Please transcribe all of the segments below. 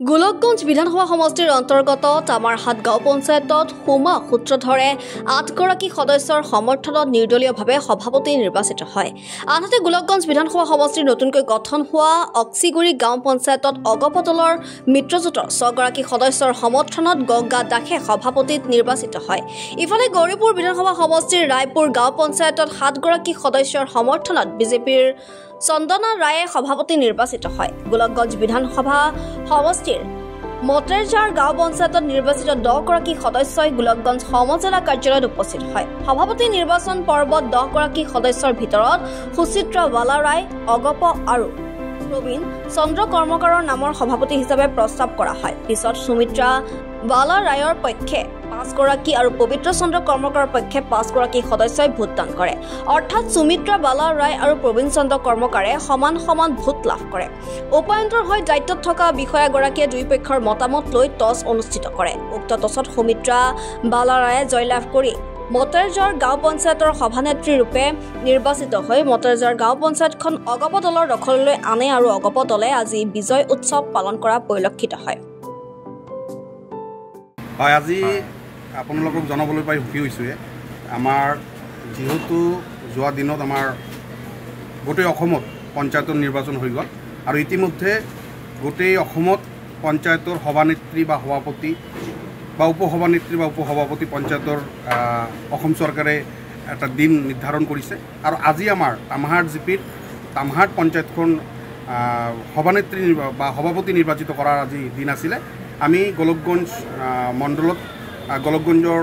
গোলকগঞ্জ বিধানসভা সমষ্টিৰ অন্তৰ্গত তামাৰহাট গাঁও পঞ্চায়তত সোমা সূত্ৰধৰে ৮গৰাকী সদস্যৰ সমৰ্থনত নিৰ্দলীয়ভাৱে সভাপতি নিৰ্বাচিত হয়। আনহাতে গোলকগঞ্জ বিধানসভা সমষ্টিৰ নতুনকৈ গঠন হোৱা অক্সিগুৰি গাঁও পঞ্চায়তত অগপ দলৰ মিত্ৰজোঁটৰ ৬গৰাকী সদস্যৰ সমৰ্থনত গংগা দাসে সভাপতিত নিৰ্বাচিত হয়। ইফালে গৌৰীপুৰ বিধানসভা সমষ্টিৰ ৰায়পুৰ গাঁও পঞ্চায়তত ৭গৰাকী সদস্যৰ সমৰ্থনত বিজেপিৰ চন্দনা ৰায়ে সভাপতি নিৰ্বাচিত হয়। গোলকগঞ্জ বিধানসভা সমষ্টিৰ মটেৰজাৰ গাঁও পঞ্চায়তত নিৰ্বাচিত ১০গৰাকী সদস্যই গোলকগঞ্জ সমজিলা কাৰ্যালয়ত উপস্থিত হয়। সভাপতি নিৰ্বাচন পৰ্বত ১০গৰাকী সদস্যৰ ভিতৰত সুচিত্ৰা বালা ৰায়, অগপ আৰু প্ৰবীণ চন্দ্ৰ কৰ্মকাৰৰ নামৰ সভাপতি হিচাপে প্ৰস্তাৱ কৰা হয়। পিছত সুমিত্ৰা বালা ৰায়ৰ পক্ষে ৫গৰাকী আৰু পবিত্ৰ চন্দ্ৰ কৰ্মকাৰৰ পক্ষে ৫গৰাকী সদস্যই ভোটদান কৰে। অৰ্থাৎ সুমিত্ৰা বালা ৰায় আৰু প্ৰবীণ চন্দ্ৰ কৰ্মকাৰে সমান সমান ভোট লাভ কৰে। উপায়ন্তৰ হৈ দায়িত্বত থকা বিষয়াগৰাকীয়ে দুই পক্ষৰ মতামত লৈ টছ অনুষ্ঠিত কৰে। উক্ত টছত সুমিত্ৰা বালা ৰায়ে জয়লাভ কৰি মটেৰজাৰ গাঁও পঞ্চায়তৰ সভানেত্ৰী ৰূপে নিৰ্বাচিত হৈ মটেৰজাৰ গাঁও পঞ্চায়তখন অগপ দলৰ দখললৈ আনে আৰু অগপ দলে আজি বিজয় উৎসৱ পালন কৰা পৰিলক্ষিত হয়। আজি আপোনালোকক জনাবলৈ পাই সুখী হৈছোঁ। আমাৰ যিহেতু যোৱা দিনত আমাৰ গোটেই অসমত পঞ্চায়তৰ নিৰ্বাচন হৈ গ'ল আৰু ইতিমধ্যে গোটেই অসমত পঞ্চায়তৰ সভানেত্ৰী বা সভাপতি বা উপসভানেত্ৰী বা উপসভাপতি পঞ্চায়তৰ অসম চৰকাৰে এটা দিন নিৰ্ধাৰণ কৰিছে আৰু আজি আমাৰ তামাৰহাট জিপিৰ তামাৰহাট পঞ্চায়তখন সভানেত্ৰী বা সভাপতি নিৰ্বাচিত কৰাৰ আজি দিন আছিলে। আমি গোলকগঞ্জ মণ্ডলত গোলকগঞ্জৰ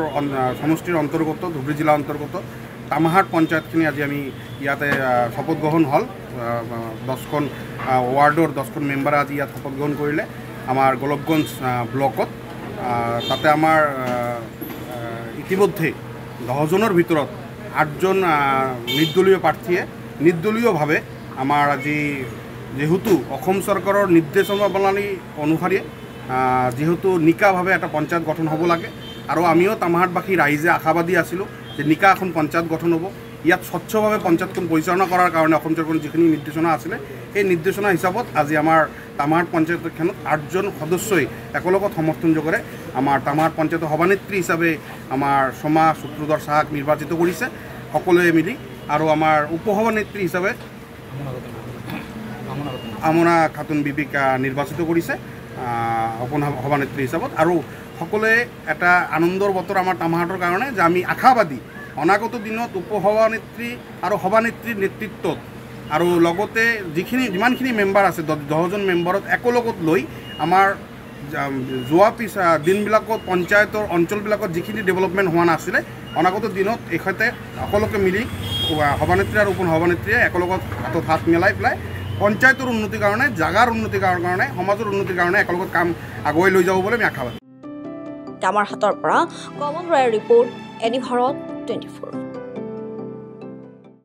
সমষ্টিৰ অন্তৰ্গত ধুবুৰী জিলাৰ অন্তৰ্গত তামাৰহাট পঞ্চায়তখিনি আজি আমি ইয়াতে শপত গ্ৰহণ হ'ল। 10খন ৱাৰ্ডৰ 10খন মেম্বাৰে আজি ইয়াত শপত গ্ৰহণ কৰিলে আমাৰ গোলকগঞ্জ ব্লকত। তাতে আমাৰ ইতিমধ্যে 10জনৰ ভিতৰত 8জন নিৰ্দলীয় প্ৰাৰ্থীয়ে নিৰ্দলীয়ভাৱে আমাৰ আজি যেহেতু অসম চৰকাৰৰ নিৰ্দেশনাৱলী অনুসৰি যেহেতু নিকাভাৱে এটা পঞ্চায়ত গঠন হ'ব লাগে আৰু আমিও তামাৰহাটবাসী ৰাইজে আশাবাদী আছিলোঁ যে নিকা এখন পঞ্চায়ত গঠন হ'ব। ইয়াত স্বচ্ছভাৱে পঞ্চায়তখন পৰিচালনা কৰাৰ কাৰণে অসম চৰকাৰৰ যিখিনি নিৰ্দেশনা আছিলে সেই নিৰ্দেশনা হিচাপত আজি আমাৰ তামাৰহাট পঞ্চায়তখনত 8জন সদস্যই একেলগত সমৰ্থন যোগেৰে আমাৰ তামাৰহাট পঞ্চায়তৰ সভানেত্ৰী হিচাপে আমাৰ শমা সূত্ৰধৰ চাহাক নিৰ্বাচিত কৰিছে সকলোৱে মিলি আৰু আমাৰ উপসভানেত্ৰী হিচাপে আমনা খাতুন বিবিক নিৰ্বাচিত কৰিছে সভানেত্ৰী হিচাপত। আৰু সকলোৱে এটা আনন্দৰ বতৰ আমাৰ তামাৰহাটৰ কাৰণে যে আমি আশাবাদী অনাগত দিনত উপসভানেত্ৰী আৰু সভানেত্ৰীৰ নেতৃত্বত আৰু লগতে যিমানখিনি মেম্বাৰ আছে 10জন মেম্বাৰত একেলগত লৈ আমাৰ যোৱা দিনবিলাকত পঞ্চায়তৰ অঞ্চলবিলাকত যিখিনি ডেভেলপমেণ্ট হোৱা নাছিলে অনাগত দিনত এখেতে সকলোকে মিলি সভানেত্ৰী আৰু উপসভানেত্ৰীয়ে একেলগত হাতত হাত মিলাই পেলাই পঞ্চায়তৰ উন্নতিৰ কাৰণে জাগাৰ উন্নতিৰ কাৰণে সমাজৰ উন্নতিৰ কাৰণে একেলগত কাম আগুৱাই লৈ যাব বুলি আমি আশাবাদী। তামাৰহাটৰ পৰা কমল ৰায়ৰ ৰিপৰ্ট, এনি ভাৰত 24।